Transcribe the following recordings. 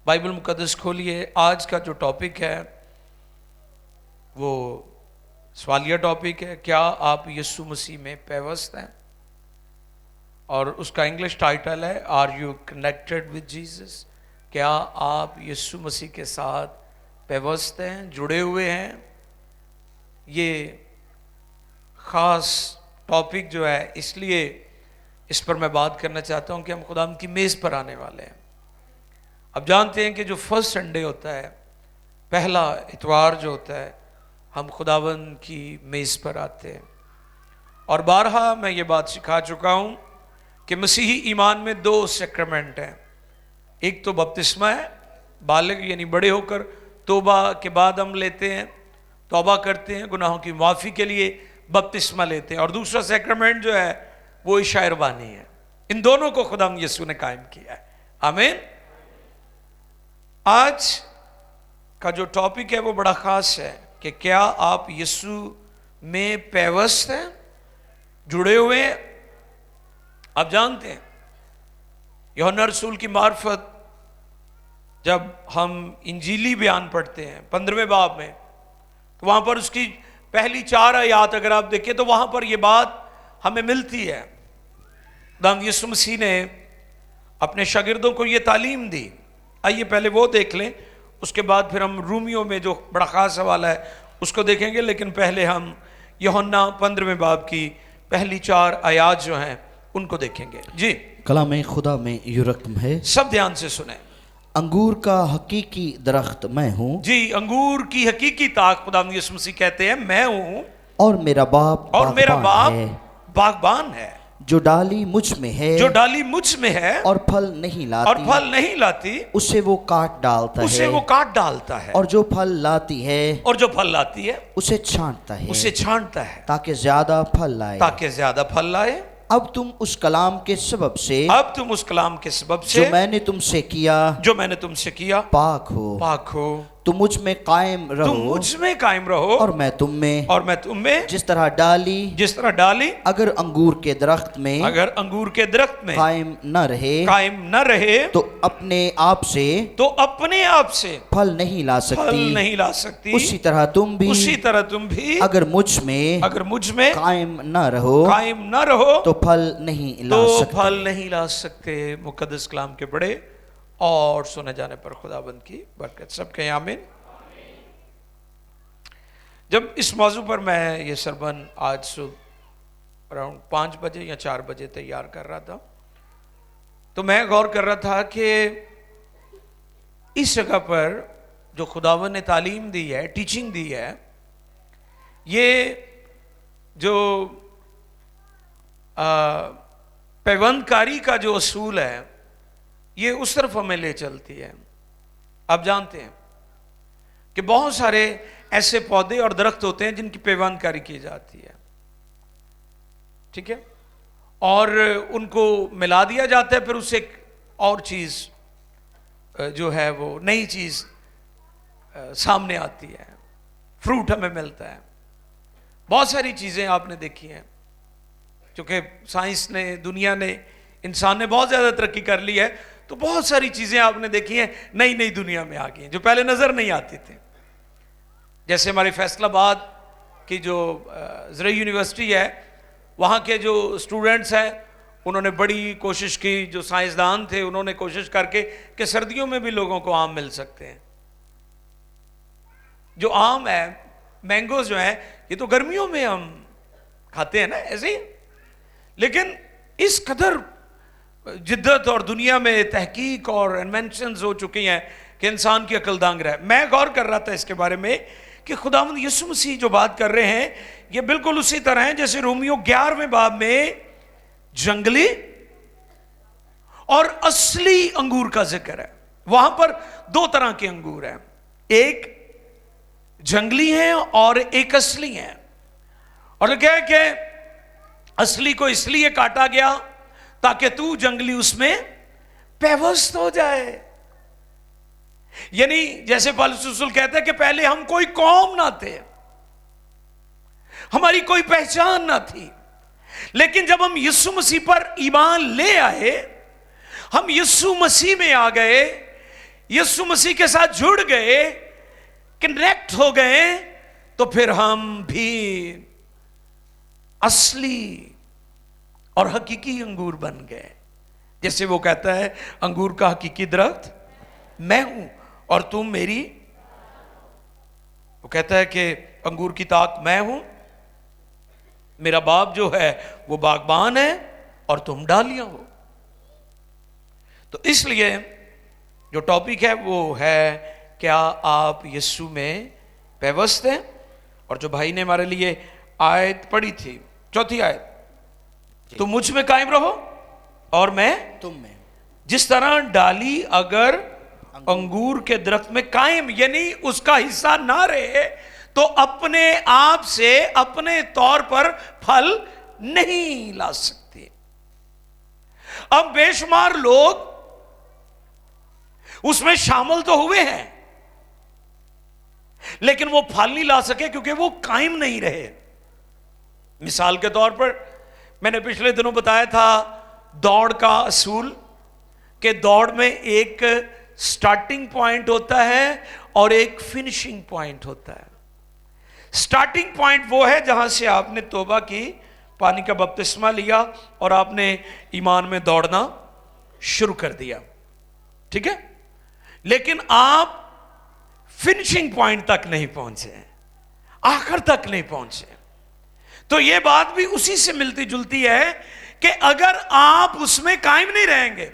Bible مقدس کھولیے. آج کا جو ٹاپک ہے وہ سوالیہ ٹاپک ہے, کیا آپ یسوع مسیح میں پیوست ہیں؟ اور اس کا انگلش ٹائٹل ہے are you connected with Jesus. کیا آپ یسوع مسیح کے ساتھ پیوست ہیں, جڑے ہوئے ہیں؟ یہ خاص ٹاپک جو ہے اس لیے اس پر میں بات کرنا چاہتا ہوں کہ ہم خداوند کی میز پر آنے والے ہیں. اب جانتے ہیں کہ جو فرسٹ سنڈے ہوتا ہے, پہلا اتوار جو ہوتا ہے, ہم خداوند کی میز پر آتے ہیں. اور بارہا میں یہ بات سکھا چکا ہوں کہ مسیحی ایمان میں 2 سیکرمنٹ ہیں. ایک تو بپتسمہ ہے, بالغ یعنی بڑے ہو کر توبہ کے بعد ہم لیتے ہیں, توبہ کرتے ہیں, گناہوں کی معافی کے لیے بپتسمہ لیتے ہیں. اور دوسرا سیکرمنٹ جو ہے وہ عشاء روانی ہے. ان دونوں کو خداوند یسوع نے قائم کیا ہے. آمین. آج کا جو ٹاپک ہے وہ بڑا خاص ہے کہ کیا آپ یسوع میں پیوست ہیں, جڑے ہوئے ہیں؟ آپ جانتے ہیں یوحنا رسول کی معرفت جب ہم انجیلی بیان پڑھتے ہیں 15ویں باب میں, تو وہاں پر اس کی پہلی 4 آیات اگر آپ دیکھیں تو وہاں پر یہ بات ہمیں ملتی ہے. خداوند یسوع مسیح نے اپنے شاگردوں کو یہ تعلیم دی. آئیے پہلے وہ دیکھ لیں, اس کے بعد پھر ہم رومیوں میں جو بڑا خاص حوالہ ہے اس کو دیکھیں گے. لیکن پہلے ہم یوحنا 15ویں باب کی پہلی 4 آیات جو ہیں ان کو دیکھیں گے. جی, کلام خدا میں یہ رقم ہے, سب دھیان سے سنیں. انگور کا حقیقی درخت میں ہوں. جی, انگور کی حقیقی تاک خداوند یسوع مسیح کہتے ہیں میں ہوں, اور میرا باپ باغبان ہے. جو ڈالی مجھ میں ہے, جو ڈالی مجھ میں ہے اور پھل نہیں لاتی, اور پھل نہیں لاتی, اسے وہ کاٹ ڈالتا ہے, اسے وہ کاٹ ڈالتا ہے. اور جو پھل لاتی ہے, اور جو پھل لاتی ہے اسے چھانٹتا ہے, اسے چھانٹتا ہے تاکہ زیادہ پھل لائے. تاکہ زیادہ پھل لائے. اب تم اس کلام کے سبب سے, اب تم اس کلام کے سبب سے جو میں نے تم سے کیا, جو میں نے تم سے کیا, پاک ہو. پاک ہو. تم مجھ میں قائم رہو, تم مجھ میں قائم رہو, اور میں تم میں. اور میں تم میں. جس طرح ڈالی اگر انگور کے درخت میں قائم نہ رہے, تو اپنے آپ سے پھل نہیں لا سکتی. اسی طرح تم بھی اگر مجھ میں قائم نہ رہو تو پھل نہیں لا سکتے. مقدس کلام کے بڑے اور سنے جانے پر خداوند کی برکت. سب کہیں آمین. جب اس موضوع پر میں یہ سرمن آج صبح اراؤنڈ 5 بجے یا 4 بجے تیار کر رہا تھا, تو میں غور کر رہا تھا کہ اس جگہ پر جو خداوند نے تعلیم دی ہے, ٹیچنگ دی ہے, یہ جو پیوند کاری کا جو اصول ہے یہ اس طرف ہمیں لے چلتی ہے. آپ جانتے ہیں کہ بہت سارے ایسے پودے اور درخت ہوتے ہیں جن کی پیوند کاری کی جاتی ہے, ٹھیک ہے, اور ان کو ملا دیا جاتا ہے, پھر اس سے ایک اور چیز جو ہے وہ نئی چیز سامنے آتی ہے, فروٹ ہمیں ملتا ہے. بہت ساری چیزیں آپ نے دیکھی ہیں, چونکہ سائنس نے, دنیا نے, انسان نے بہت زیادہ ترقی کر لی ہے, تو بہت ساری چیزیں آپ نے دیکھی ہیں نئی دنیا میں آ گئی ہیں جو پہلے نظر نہیں آتی تھی. جیسے ہمارے فیصل آباد کی جو زرعی یونیورسٹی ہے, وہاں کے جو اسٹوڈنٹس ہیں انہوں نے بڑی کوشش کی, جو سائنسدان تھے انہوں نے کوشش کر کے کہ سردیوں میں بھی لوگوں کو آم مل سکتے ہیں. جو آم ہے, مینگوز جو ہیں, یہ تو گرمیوں میں ہم کھاتے ہیں نا ایسے ہی, لیکن اس قدر جدت اور دنیا میں تحقیق اور انوینشنز ہو چکی ہیں کہ انسان کی عقل دانگ رہا ہے. میں غور کر رہا تھا اس کے بارے میں کہ خداوند یسوع مسیح جو بات کر رہے ہیں یہ بالکل اسی طرح ہیں جیسے رومیو 11ویں باب میں جنگلی اور اصلی انگور کا ذکر ہے. وہاں پر 2 طرح کے انگور ہیں, ایک جنگلی ہیں اور ایک اصلی ہیں. اور کیا ہے کہ اصلی کو اس لیے کاٹا گیا تاکہ تو جنگلی اس میں پیوست ہو جائے. یعنی جیسے پالوس رسول کہتا ہے کہ پہلے ہم کوئی قوم نہ تھے, ہماری کوئی پہچان نہ تھی, لیکن جب ہم یسوع مسیح پر ایمان لے آئے, ہم یسوع مسیح میں آ گئے, یسوع مسیح کے ساتھ جڑ گئے, کنیکٹ ہو گئے, تو پھر ہم بھی اصلی اور حقیقی انگور بن گئے. جیسے وہ کہتا ہے انگور کا حقیقی درخت میں ہوں اور تم میری. وہ کہتا ہے کہ انگور کی تاک میں ہوں, میرا باپ جو ہے وہ باغبان ہے اور تم ڈالیاں ہو. تو اس لیے جو ٹاپک ہے وہ ہے کیا آپ یسوع میں پیوست ہیں. اور جو بھائی نے ہمارے لیے آیت پڑھی تھی, چوتھی آیت, تم مجھ میں قائم رہو اور میں تم میں. جس طرح ڈالی اگر انگور کے درخت میں قائم, یعنی اس کا حصہ نہ رہے تو اپنے آپ سے اپنے طور پر پھل نہیں لا سکتے. اب بے شمار لوگ اس میں شامل تو ہوئے ہیں لیکن وہ پھل نہیں لا سکے کیونکہ وہ قائم نہیں رہے. مثال کے طور پر میں نے پچھلے دنوں بتایا تھا دوڑ کا اصول, کہ دوڑ میں ایک سٹارٹنگ پوائنٹ ہوتا ہے اور ایک فنشنگ پوائنٹ ہوتا ہے. سٹارٹنگ پوائنٹ وہ ہے جہاں سے آپ نے توبہ کی, پانی کا بپتسمہ لیا اور آپ نے ایمان میں دوڑنا شروع کر دیا, ٹھیک ہے. لیکن آپ فنشنگ پوائنٹ تک نہیں پہنچے, آخر تک نہیں پہنچے. تو یہ بات بھی اسی سے ملتی جلتی ہے کہ اگر آپ اس میں قائم نہیں رہیں گے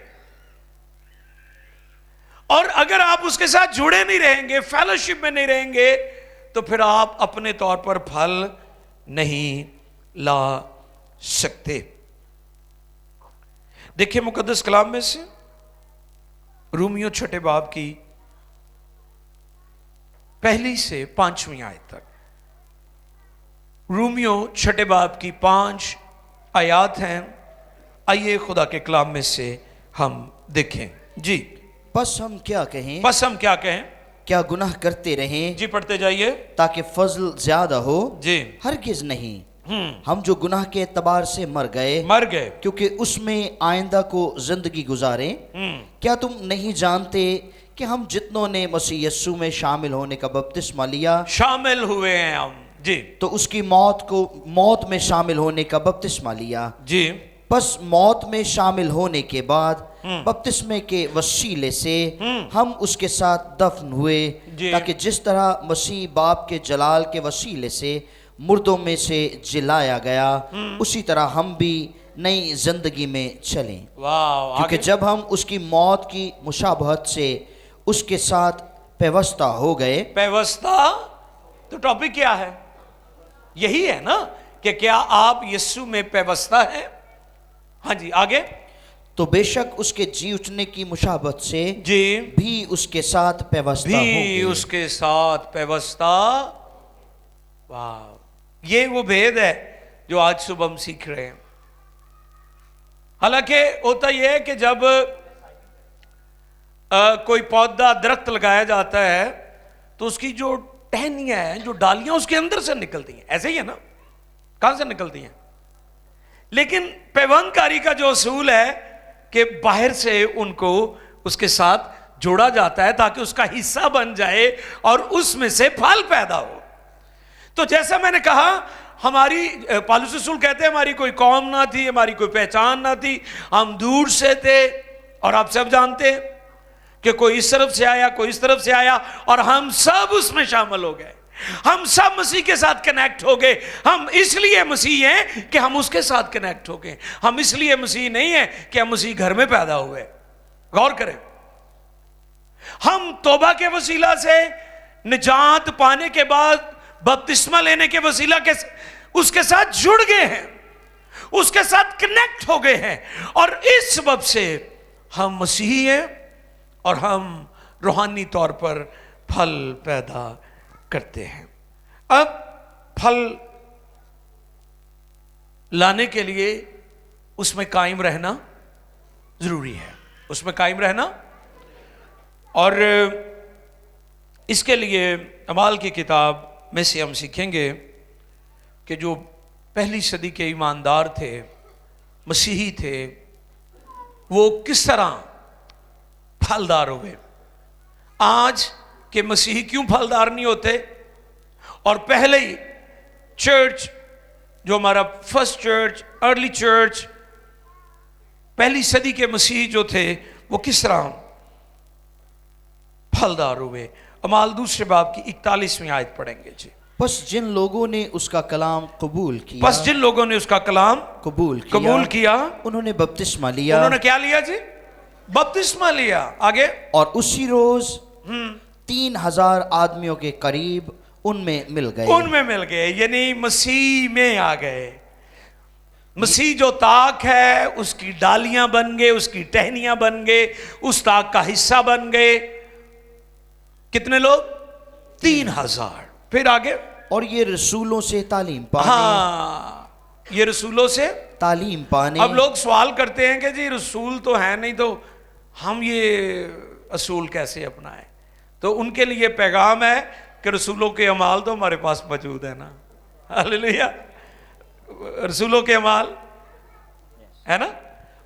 اور اگر آپ اس کے ساتھ جڑے نہیں رہیں گے, فیلوشپ میں نہیں رہیں گے, تو پھر آپ اپنے طور پر پھل نہیں لا سکتے. دیکھیں مقدس کلام میں سے رومیو چھٹے باب کی پہلی سے 5ویں آیت تک. رومیو چھٹے باب کی 5 آیات ہیں. آئیے خدا کے کلام میں سے ہم دیکھیں. جی, پس ہم کیا کہیں, پس ہم کیا کہیں, کیا گناہ کرتے رہیں جی پڑھتے جائیے, تاکہ فضل زیادہ ہو؟ جی, ہرگز نہیں. ہم جو گناہ کے اعتبار سے مر گئے کیونکہ اس میں آئندہ کو زندگی گزاریں. کیا تم نہیں جانتے کہ ہم جتنوں نے مسیح یسوع میں شامل ہونے کا بپتسمہ لیا, شامل ہوئے ہیں ہم, جی, تو اس کی موت میں شامل ہونے کا بپتسمہ لیا. جی, بس موت میں شامل ہونے کے بعد بپتسمے کے وسیلے سے ہم اس کے ساتھ دفن ہوئے, تاکہ جس طرح مسیح باپ کے جلال کے وسیلے سے مردوں میں سے جلایا گیا, اسی طرح ہم بھی نئی زندگی میں چلیں. کیونکہ جب ہم اس کی موت کی مشابہت سے اس کے ساتھ پیوستہ ہو گئے. پیوستہ تو ٹاپک کیا ہے؟ یہی ہے نا کہ کیا آپ یسوع میں پیوستہ ہیں. ہاں جی, آگے. تو بے شک اس کے جی اٹھنے کی مشابہت سے جی بھی اس کے ساتھ پیوستہ ہو گئے. بھی اس کے ساتھ پیوستہ. واہ, یہ وہ بھید ہے جو آج صبح ہم سیکھ رہے ہیں. حالانکہ ہوتا یہ ہے کہ جب کوئی پودا درخت لگایا جاتا ہے تو اس کی جو ٹہنیاں ہیں, جو ڈالیاں اس کے اندر سے نکلتی ہیں, ایسے ہی ہے نا, کہاں سے نکلتی ہیں. لیکن پیوند کاری کا جو اصول ہے کہ باہر سے ان کو اس کے ساتھ جوڑا جاتا ہے تاکہ اس کا حصہ بن جائے اور اس میں سے پھل پیدا ہو. تو جیسا میں نے کہا, ہماری پالوس رسول کہتے ہیں ہماری کوئی قوم نہ تھی, ہماری کوئی پہچان نہ تھی, ہم دور سے تھے. اور آپ سب جانتے ہیں کہ کوئی اس طرف سے آیا, کوئی اس طرف سے آیا, اور ہم سب اس میں شامل ہو گئے. ہم سب مسیح کے ساتھ کنیکٹ ہو گئے. ہم اس لیے مسیح ہیں کہ ہم اس کے ساتھ کنیکٹ ہو گئے. ہم اس لیے مسیح نہیں ہیں کہ ہم مسیح گھر میں پیدا ہوئے. غور کریں, ہم توبہ کے وسیلہ سے نجات پانے کے بعد بپتسمہ لینے کے وسیلہ کے اس کے ساتھ جڑ گئے ہیں, اس کے ساتھ کنیکٹ ہو گئے ہیں, اور اس سبب سے ہم مسیحی ہیں اور ہم روحانی طور پر پھل پیدا کرتے ہیں. اب پھل لانے کے لیے اس میں قائم رہنا ضروری ہے, اس میں قائم رہنا. اور اس کے لیے اعمال کی کتاب میں سے ہم سیکھیں گے کہ جو پہلی صدی کے ایماندار تھے, مسیحی تھے, وہ کس طرح پھلدار ہوئے. آج کے مسیحی کیوں پھلدار نہیں ہوتے؟ اور پہلے ہی چرچ جو ہمارا فرسٹ چرچ، ارلی چرچ، پہلی صدی کے مسیحی جو تھے وہ کس طرح پھلدار ہوئے؟ اعمال دوسرے باب کی 41ویں آیت پڑھیں گے جی۔ پس جن لوگوں نے اس کا کلام قبول کیا، پس جن لوگوں نے اس کا کلام قبول کیا انہوں نے بپتسمہ لیا، انہوں نے کیا لیا جی؟ بپتسمہ لیا۔ آگے، اور اسی روز 3000 آدمیوں کے قریب ان میں مل گئے، یعنی مسیح میں آ گئے۔ مسیح جو طاق ہے اس کی ڈالیاں بن گئے، اس کی ٹہنیاں بن گئے، اس طاق کا حصہ بن گئے۔ کتنے لوگ؟ 3000۔ پھر آگے، اور یہ رسولوں سے تعلیم پانے، ہاں یہ رسولوں سے تعلیم پانے۔ اب لوگ سوال کرتے ہیں کہ جی رسول تو ہے نہیں تو ہم یہ اصول کیسے اپنائیں؟ تو ان کے لیے پیغام ہے کہ رسولوں کے اعمال تو ہمارے پاس موجود ہے نا، ہاللیلویہ، رسولوں کے اعمال ہے نا۔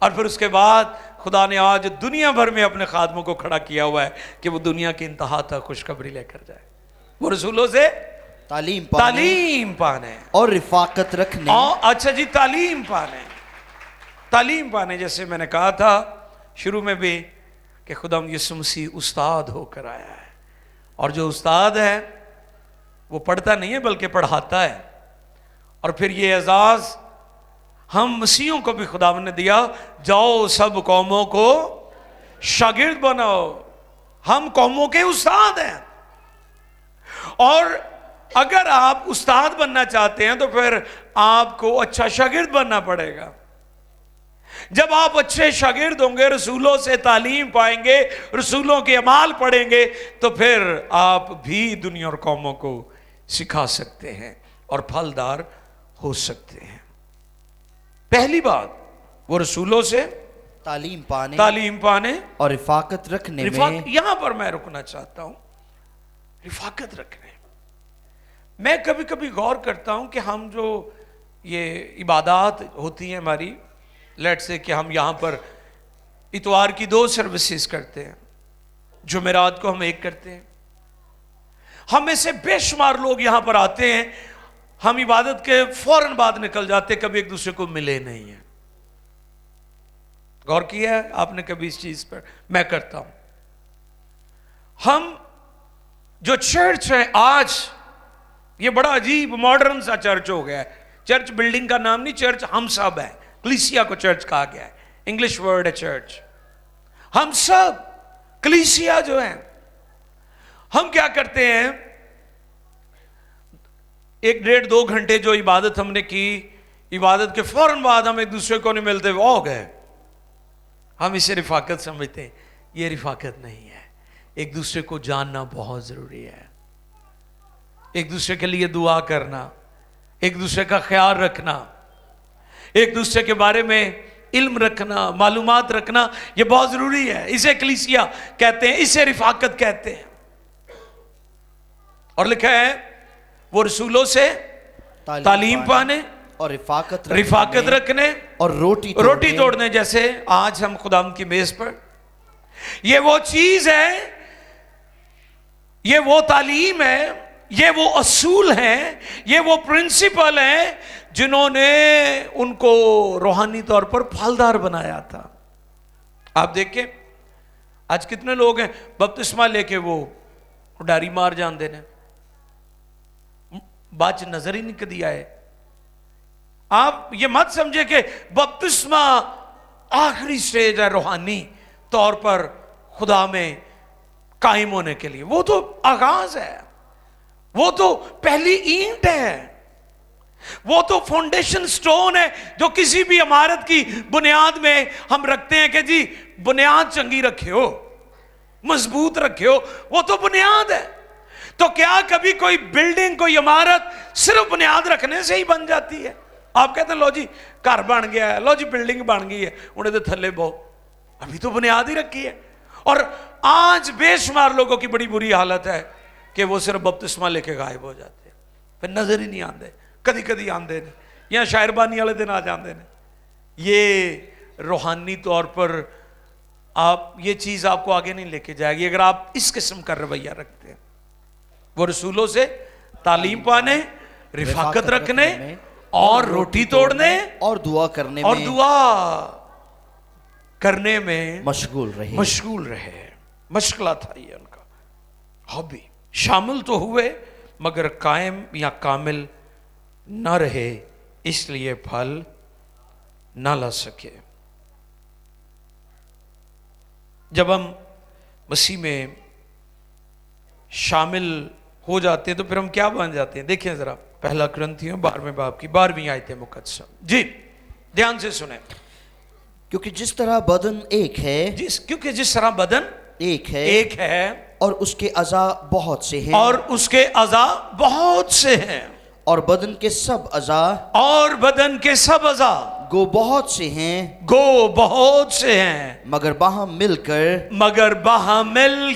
اور پھر اس کے بعد خدا نے آج دنیا بھر میں اپنے خادموں کو کھڑا کیا ہوا ہے کہ وہ دنیا کی انتہا تک خوشخبری لے کر جائے۔ وہ رسولوں سے تعلیم پانے اور رفاقت رکھنے۔ اچھا جی، تعلیم پانے جیسے میں نے کہا تھا شروع میں بھی کہ خدا یسوع مسیح استاد ہو کر آیا ہے، اور جو استاد ہے وہ پڑھتا نہیں ہے بلکہ پڑھاتا ہے۔ اور پھر یہ اعزاز ہم مسیحوں کو بھی خدا نے دیا، جاؤ سب قوموں کو شاگرد بناؤ۔ ہم قوموں کے استاد ہیں، اور اگر آپ استاد بننا چاہتے ہیں تو پھر آپ کو اچھا شاگرد بننا پڑے گا۔ جب آپ اچھے شاگرد ہوں گے، رسولوں سے تعلیم پائیں گے، رسولوں کے اعمال پڑھیں گے، تو پھر آپ بھی دنیا اور قوموں کو سکھا سکتے ہیں اور پھلدار ہو سکتے ہیں۔ پہلی بات، وہ رسولوں سے تعلیم پانے اور رفاقت رکھنے میں۔ یہاں پر میں رکنا چاہتا ہوں، رفاقت رکھنے۔ میں کبھی کبھی غور کرتا ہوں کہ ہم جو یہ عبادات ہوتی ہیں ہماری، لیٹ سے کہ ہم یہاں پر اتوار کی 2 سروسز کرتے ہیں، جمعرات کو ہم 1 کرتے ہیں۔ ہم میں سے بے شمار لوگ یہاں پر آتے ہیں، ہم عبادت کے فوراً بعد نکل جاتے، کبھی ایک دوسرے کو ملے نہیں ہیں۔ غور کیا ہے آپ نے کبھی اس چیز پر؟ میں کرتا ہوں۔ ہم جو چرچ ہے آج، یہ بڑا عجیب ماڈرن سا چرچ ہو گیا ہے۔ چرچ بلڈنگ کا نام نہیں، چرچ ہم سب ہے۔ کلیسیا کو چرچ کہا گیا ہے، انگلش ورڈ ہے چرچ۔ ہم سب کلیسیا جو ہیں، ہم کیا کرتے ہیں؟ 1-1.5-2 گھنٹے جو عبادت ہم نے کی، عبادت کے فوراً بعد ہم ایک دوسرے کو نہیں ملتے، وہ ہو گئے۔ ہم اسے رفاقت سمجھتے ہیں، یہ رفاقت نہیں ہے۔ ایک دوسرے کو جاننا بہت ضروری ہے، ایک دوسرے کے لیے دعا کرنا، ایک دوسرے کا خیال رکھنا، ایک دوسرے کے بارے میں علم رکھنا، معلومات رکھنا، یہ بہت ضروری ہے۔ اسے کلیسیا کہتے ہیں، اسے رفاقت کہتے ہیں۔ اور لکھا ہے وہ رسولوں سے تعلیم پانے اور رفاقت رکھنے اور روٹی توڑنے، جیسے آج ہم خدا کی میز پر۔ یہ وہ چیز ہے، یہ وہ تعلیم ہے، یہ وہ اصول ہیں، یہ وہ پرنسپل ہیں جنہوں نے ان کو روحانی طور پر پھلدار بنایا تھا۔ آپ دیکھیں آج کتنے لوگ ہیں بپتسمہ لے کے وہ ڈاری مار جان دینے، باچ نظر ہی نہیں کدی آئے۔ آپ یہ مت سمجھے کہ بپتسمہ آخری سٹیج ہے روحانی طور پر خدا میں قائم ہونے کے لیے، وہ تو آغاز ہے، وہ تو پہلی اینٹ ہے، وہ تو فاؤنڈیشن سٹون ہے جو کسی بھی عمارت کی بنیاد میں ہم رکھتے ہیں کہ جی بنیاد چنگی رکھے ہو، مضبوط رکھے ہو، وہ تو بنیاد ہے۔ تو کیا کبھی کوئی بلڈنگ، کوئی عمارت صرف بنیاد رکھنے سے ہی بن جاتی ہے؟ آپ کہتے ہیں لو جی گھر بن گیا ہے، لو جی بلڈنگ بن گئی ہے، انہیں تو تھلے بہو، ابھی تو بنیاد ہی رکھی ہے۔ اور آج بے شمار لوگوں کی بڑی بری حالت ہے کہ وہ صرف بپتسمہ لے کے غائب ہو جاتے ہیں، پھر نظر ہی نہیں آتے، کدی کدی آندے نے، یا شاعر بانی والے دن آ جاندے نے۔ یہ روحانی طور پر یہ چیز آپ کو آگے نہیں لے کے جائے گی اگر آپ اس قسم کا رویہ رکھتے ہیں. وہ رسولوں سے تعلیم پانے، رفاقت رکھنے اور روٹی توڑنے اور دعا کرنے میں مشغول رہے. مشغلہ تھا یہ ان کا ہابی. شامل تو ہوئے مگر قائم یا کامل نہ رہے، اس لیے پھل نہ لا سکے. جب ہم مسیح میں شامل ہو جاتے ہیں تو پھر ہم کیا بن جاتے ہیں؟ دیکھیں ذرا پہلا کرنتھیوں 12 باب کی 12ویں آیت مقدسہ. جی دھیان سے سنیں. کیونکہ جس طرح بدن ایک ہے، کیونکہ جس طرح بدن ایک ہے اور اس کے اعضاء بہت سے ہیں، اور بدن کے سب اعضاء گو بہت سے ہیں مگر باہم مل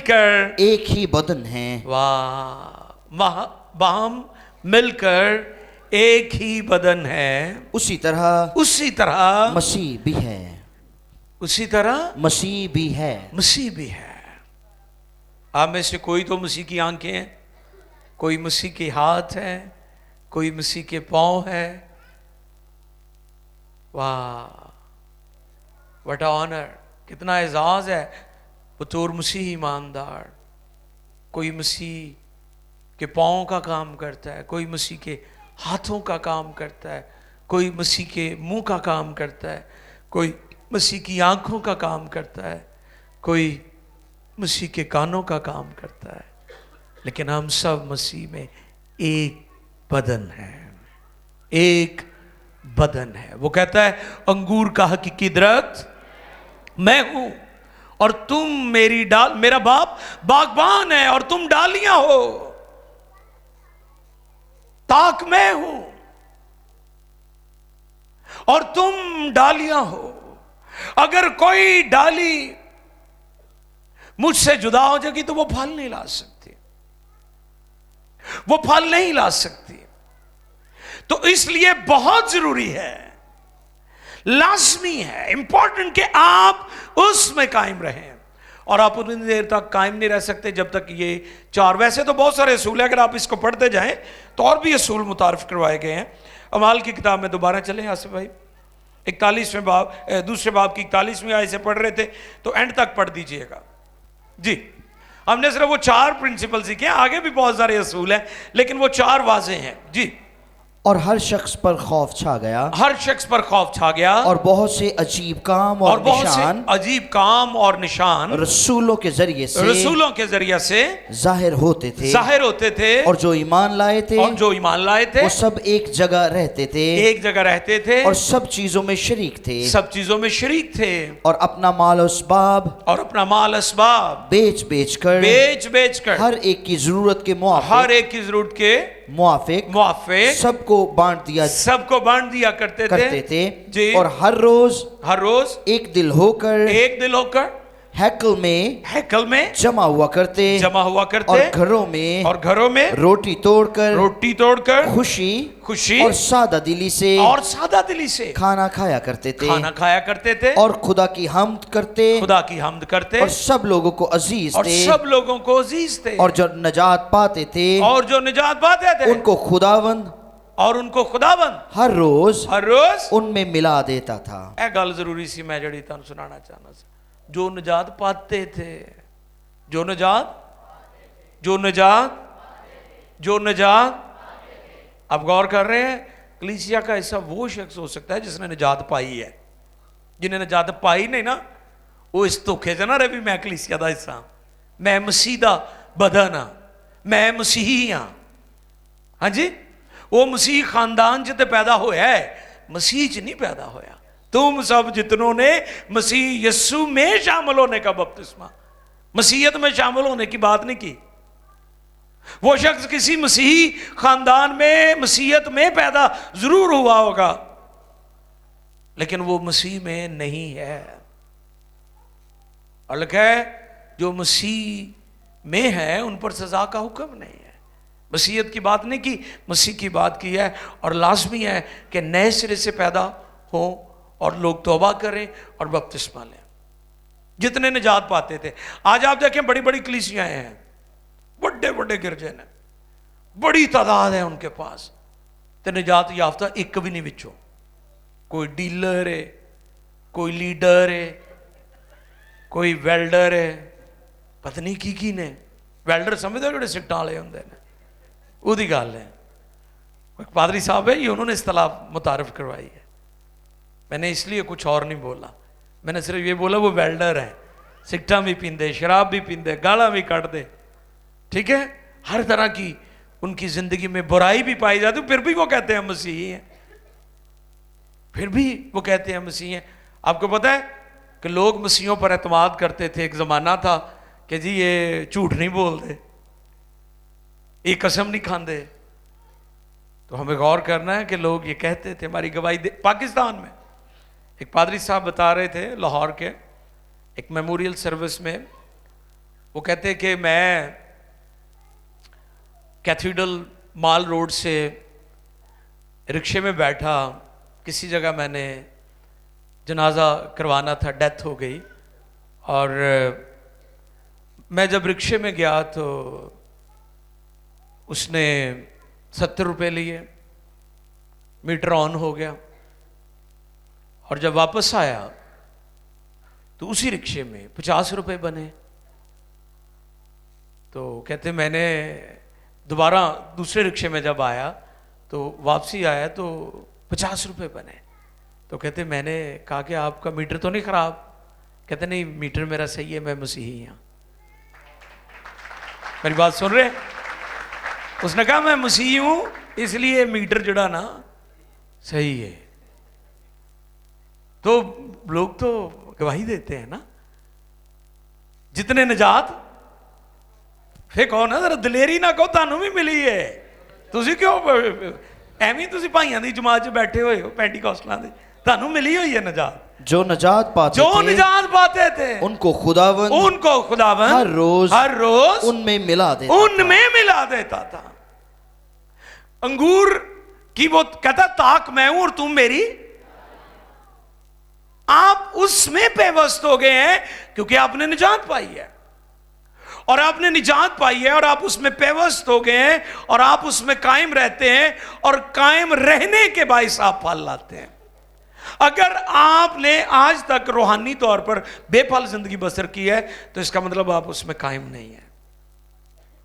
کر ایک ہی بدن ہیں. واہ، باہم مل کر ایک ہی بدن ہے. اسی طرح مسیح بھی ہے. آپ میں سے کوئی تو مسیح کی آنکھیں ہیں، کوئی مسیح کے ہاتھ ہیں، کوئی مسیح کے پاؤں ہیں. واہ، what a honor، کتنا اعزاز ہے بطور مسیح ایماندار. کوئی مسیح کے پاؤں کا کام کرتا ہے، کوئی مسیح کے ہاتھوں کا کام کرتا ہے، کوئی مسیح کے منہ کا کام کرتا ہے، کوئی مسیح کی آنکھوں کا کام کرتا ہے، کوئی مسیح کے کانوں کا کام کرتا ہے. لیکن ہم سب مسیح میں ایک بدن ہے. وہ کہتا ہے انگور کا حقیقی درخت میں ہوں اور تم میرا باپ باغبان ہے اور تم ڈالیاں ہو. تاک میں ہوں اور تم ڈالیاں ہو. اگر کوئی ڈالی مجھ سے جدا ہو جائے گی تو وہ پھل نہیں لا سکتی. تو اس لیے بہت ضروری ہے، لازمی ہے، امپورٹنٹ کہ آپ اس میں قائم رہیں. اور آپ اتنی دیر تک قائم نہیں رہ سکتے جب تک یہ 4، ویسے تو بہت سارے اصول ہیں، اگر آپ اس کو پڑھتے جائیں تو اور بھی اصول متعارف کروائے گئے ہیں. اعمال کی کتاب میں دوبارہ چلیں آصف بھائی، 41ویں باب، دوسرے باب کی 41ویں آیت سے پڑھ رہے تھے تو اینڈ تک پڑھ دیجئے گا. جی ہم نے صرف وہ 4 پرنسپل سیکھے ہیں، آگے بھی بہت سارے اصول ہیں لیکن وہ 4 واضح ہیں. جی اور ہر شخص پر خوف چھا گیا اور بہت سے عجیب کام اور نشان رسولوں کے ذریعے سے ظاہر ہوتے تھے. اور جو ایمان لائے تھے وہ سب ایک جگہ رہتے تھے اور سب چیزوں میں شریک تھے. اور اپنا مال و اسباب بیچ کر ہر ایک کی ضرورت کے موافق سب کو بانٹ دیا کرتے تھے. جی اور ہر روز ایک دل ہو کر ہیکل میں جمع ہوا کرتے اور گھروں میں روٹی توڑ کر خوشی اور سادہ دلی سے کھانا کھایا کرتے تھے اور خدا کی حمد کرتے اور سب لوگوں کو عزیز تھے. اور جو نجات پاتے تھے ان کو خداوند ہر روز ان میں ملا دیتا تھا. اے گل ضروری سی میں جڑی تانوں سنانا چاہنا سی. جو نجات پاتے تھے، جو نجات اب غور کر رہے ہیں. کلیسیا کا حصہ وہ شخص ہو سکتا ہے جس نے نجات پائی ہے. جنہیں نجات پائی نہیں نا وہ اس دھوکھے سے نہ رہے بھی میں کلیسیا دا حصہ ہاں، میں مسیح دا بدن ہاں، میں مسیحی ہاں. ہاں جی، وہ مسیح خاندان جتے پیدا ہویا ہے، مسیح چ نہیں پیدا ہویا. تم سب جتنوں نے مسیح یسوع میں شامل ہونے کا بپتسمہ، مسیحیت میں شامل ہونے کی بات نہیں کی. وہ شخص کسی مسیحی خاندان میں مسیحیت میں پیدا ضرور ہوا ہوگا لیکن وہ مسیح میں نہیں ہے. اور لکھا ہے جو مسیح میں ہے ان پر سزا کا حکم نہیں ہے. مسیحیت کی بات نہیں کی، مسیح کی بات کی ہے. اور لازمی ہے کہ نئے سرے سے پیدا ہوں اور لوگ توبہ کریں اور بپتسمہ لیں. جتنے نجات پاتے تھے. آج آپ دیکھیں بڑی بڑی کلیسیاں ہیں, بڑے بڑے گرجے ہیں, بڑی تعداد ہے ان کے پاس, تو نجات یافتہ ایک بھی نہیں بچوں. کوئی ڈیلر ہے, کوئی لیڈر ہے, کوئی ویلڈر ہے, پتہ نہیں کی نے. ویلڈر سمجھتے ہو جڑے سکٹاں والے ہوندے نے, وہی گل ہے. ایک پادری صاحب ہے, یہ انہوں نے اصطلاح متعارف کروائی ہے. میں نے اس لیے کچھ اور نہیں بولا, میں نے صرف یہ بولا وہ ویلڈر ہے, سگٹاں بھی پیندے, شراب بھی پیندے, گالاں بھی کٹ دے, ٹھیک ہے, ہر طرح کی ان کی زندگی میں برائی بھی پائی جاتی, پھر بھی وہ کہتے ہیں مسیحی ہیں, پھر بھی وہ کہتے ہیں مسیحی ہیں. آپ کو پتہ ہے کہ لوگ مسیحیوں پر اعتماد کرتے تھے. ایک زمانہ تھا کہ جی یہ جھوٹ نہیں بولتے, یہ قسم نہیں کھاندے. تو ہمیں غور کرنا ہے کہ لوگ یہ کہتے تھے, ہماری گواہی پاکستان میں ایک پادری صاحب بتا رہے تھے لاہور کے ایک میموریل سروس میں, وہ کہتے کہ میں کیتھیڈرل مال روڈ سے رکشے میں بیٹھا, کسی جگہ میں نے جنازہ کروانا تھا, ڈیتھ ہو گئی, اور میں جب رکشے میں گیا تو اس نے 70 روپے لیے, میٹر آن ہو گیا, اور جب واپس آیا تو اسی رکشے میں 50 روپے بنے. تو کہتے میں نے دوبارہ دوسرے رکشے میں جب آیا تو واپسی آیا تو 50 روپے بنے. تو کہتے میں نے کہا کہ آپ کا میٹر تو نہیں خراب؟ کہتے نہیں, میٹر میرا صحیح ہے, میں مسیحی ہوں. میری بات سن رہے ہیں؟ اس نے کہا میں مسیحی ہوں اس لیے میٹر جڑا نا صحیح ہے. تو لوگ تو گواہی دیتے ہیں نا, جتنے نجات. پھر کہو نا ذرا دلیری نہ کہو تانوں بھی ملی ہے, تسی کیوں ایویں تسی بھائیاں دی جماعت چ بیٹھے ہوئے ہو پینٹیکوسٹلاں دے, تانوں ملی ہوئی ہے نجات. جو نجات پاتے تھے ان کو خداوند ہر روز ان میں ملا دیتا تھا. انگور کی وہ کہتا تاک میں ہوں اور تم میری, آپ اس میں پیوست ہو گئے ہیں کیونکہ آپ نے نجات پائی ہے, اور آپ نے نجات پائی ہے اور آپ اس میں پیوست ہو گئے ہیں, اور آپ اس میں قائم رہتے ہیں, اور قائم رہنے کے باعث آپ پھل لاتے ہیں. اگر آپ نے آج تک روحانی طور پر بے پھل زندگی بسر کی ہے تو اس کا مطلب آپ اس میں قائم نہیں ہیں.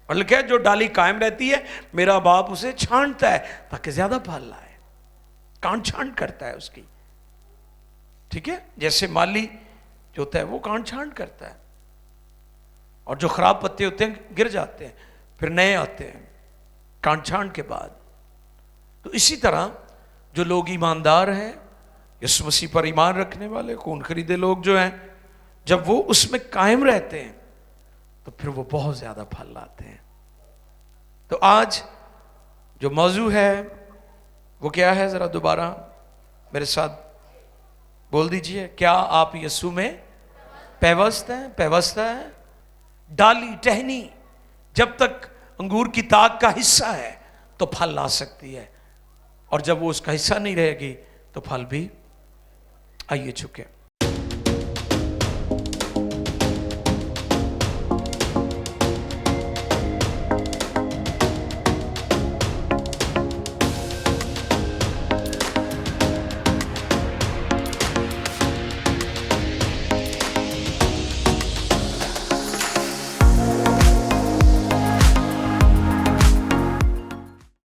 اور لکھا ہے جو ڈالی قائم رہتی ہے میرا باپ اسے چھانٹتا ہے تاکہ زیادہ پھل لائے, کانٹ چھانٹ کرتا ہے اس کی, ٹھیک ہے, جیسے مالی جو ہوتا ہے وہ کانٹ چھانٹ کرتا ہے, اور جو خراب پتے ہوتے ہیں گر جاتے ہیں, پھر نئے آتے ہیں کانٹ چھانٹ کے بعد. تو اسی طرح جو لوگ ایماندار ہیں, یسوع مسیح پر ایمان رکھنے والے, خون خریدے لوگ جو ہیں, جب وہ اس میں قائم رہتے ہیں تو پھر وہ بہت زیادہ پھل لاتے ہیں. تو آج جو موضوع ہے وہ کیا ہے, ذرا دوبارہ میرے ساتھ بول دیجئے. کیا آپ یسوع میں پیوست ہیں؟ ڈالی ٹہنی جب تک انگور کی تاک کا حصہ ہے تو پھل لا سکتی ہے, اور جب وہ اس کا حصہ نہیں رہے گی تو پھل بھی آئیے چکے.